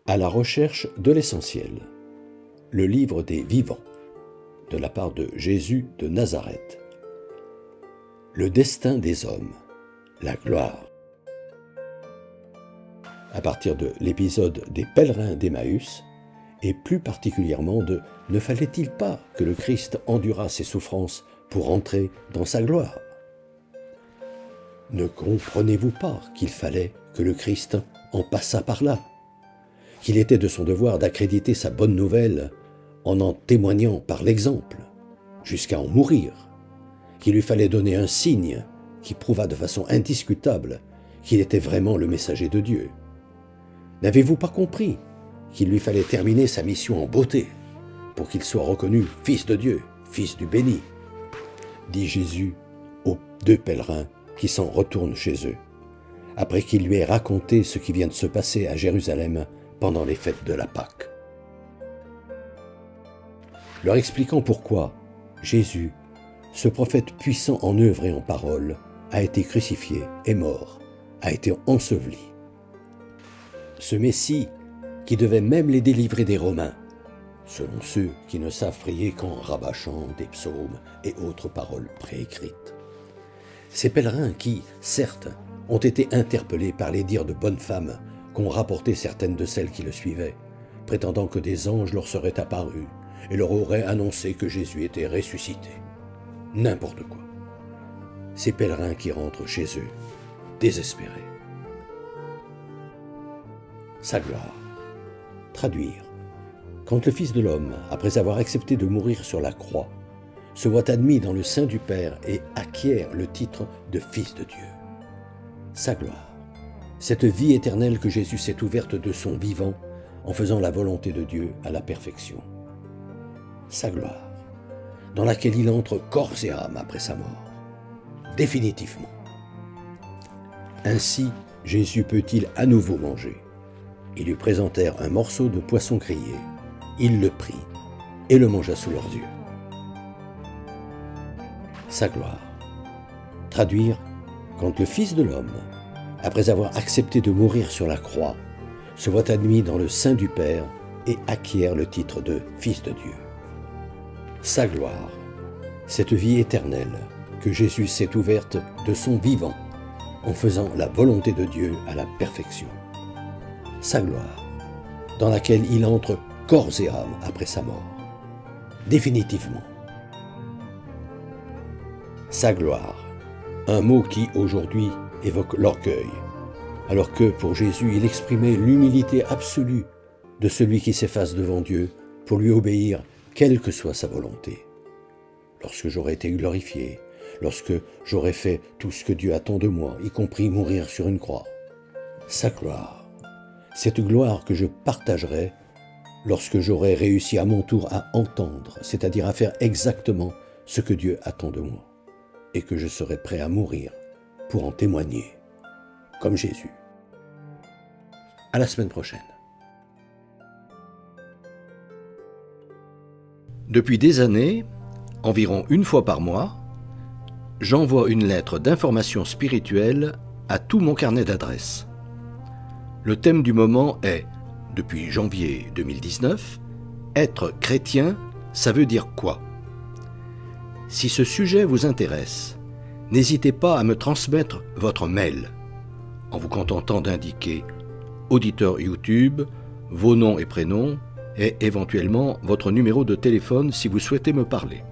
À la recherche de l'essentiel. Le livre des vivants, de la part de Jésus de Nazareth. Le destin des hommes, la gloire. À partir de l'épisode des pèlerins d'Emmaüs, et plus particulièrement de « Ne fallait-il pas que le Christ endurât ses souffrances pour entrer dans sa gloire ?» Ne comprenez-vous pas qu'il fallait que le Christ en passât par là, qu'il était de son devoir d'accréditer sa bonne nouvelle en témoignant par l'exemple, jusqu'à en mourir, qu'il lui fallait donner un signe qui prouvât de façon indiscutable qu'il était vraiment le messager de Dieu? N'avez-vous pas compris qu'il lui fallait terminer sa mission en beauté pour qu'il soit reconnu Fils de Dieu, Fils du béni, dit Jésus aux deux pèlerins qui s'en retournent chez eux, après qu'il lui ait raconté ce qui vient de se passer à Jérusalem pendant les fêtes de la Pâque. Leur expliquant pourquoi Jésus, ce prophète puissant en œuvre et en parole, a été crucifié, est mort, a été enseveli. Ce Messie qui devait même les délivrer des Romains, selon ceux qui ne savent prier qu'en rabâchant des psaumes et autres paroles préécrites. Ces pèlerins qui, certes, ont été interpellés par les dires de bonnes femmes qu'ont rapporté certaines de celles qui le suivaient, prétendant que des anges leur seraient apparus et leur auraient annoncé que Jésus était ressuscité. N'importe quoi. Ces pèlerins qui rentrent chez eux, désespérés. Sa gloire. Traduire. Quand le Fils de l'homme, après avoir accepté de mourir sur la croix, se voit admis dans le sein du Père et acquiert le titre de Fils de Dieu. Sa gloire. Cette vie éternelle que Jésus s'est ouverte de son vivant en faisant la volonté de Dieu à la perfection. Sa gloire, dans laquelle il entre corps et âme après sa mort, définitivement. Ainsi, Jésus peut-il à nouveau manger? Ils lui présentèrent un morceau de poisson grillé. Il le prit et le mangea sous leurs yeux. Sa gloire. Traduire, quand le Fils de l'homme, après avoir accepté de mourir sur la croix, se voit admis dans le sein du Père et acquiert le titre de Fils de Dieu. Sa gloire, cette vie éternelle que Jésus s'est ouverte de son vivant en faisant la volonté de Dieu à la perfection. Sa gloire, dans laquelle il entre corps et âme après sa mort, définitivement. Sa gloire, un mot qui aujourd'hui évoque l'orgueil, alors que pour Jésus il exprimait l'humilité absolue de celui qui s'efface devant Dieu pour lui obéir quelle que soit sa volonté. Lorsque j'aurai été glorifié, lorsque j'aurai fait tout ce que Dieu attend de moi, y compris mourir sur une croix. Sa gloire, cette gloire que je partagerai lorsque j'aurai réussi à mon tour à entendre, c'est-à-dire à faire exactement ce que Dieu attend de moi, et que je serai prêt à mourir pour en témoigner, comme Jésus. À la semaine prochaine. Depuis des années, environ une fois par mois, j'envoie une lettre d'information spirituelle à tout mon carnet d'adresses. Le thème du moment est, depuis janvier 2019, « Être chrétien, ça veut dire quoi ?» Si ce sujet vous intéresse, n'hésitez pas à me transmettre votre mail, en vous contentant d'indiquer auditeur YouTube, vos noms et prénoms, et éventuellement votre numéro de téléphone si vous souhaitez me parler.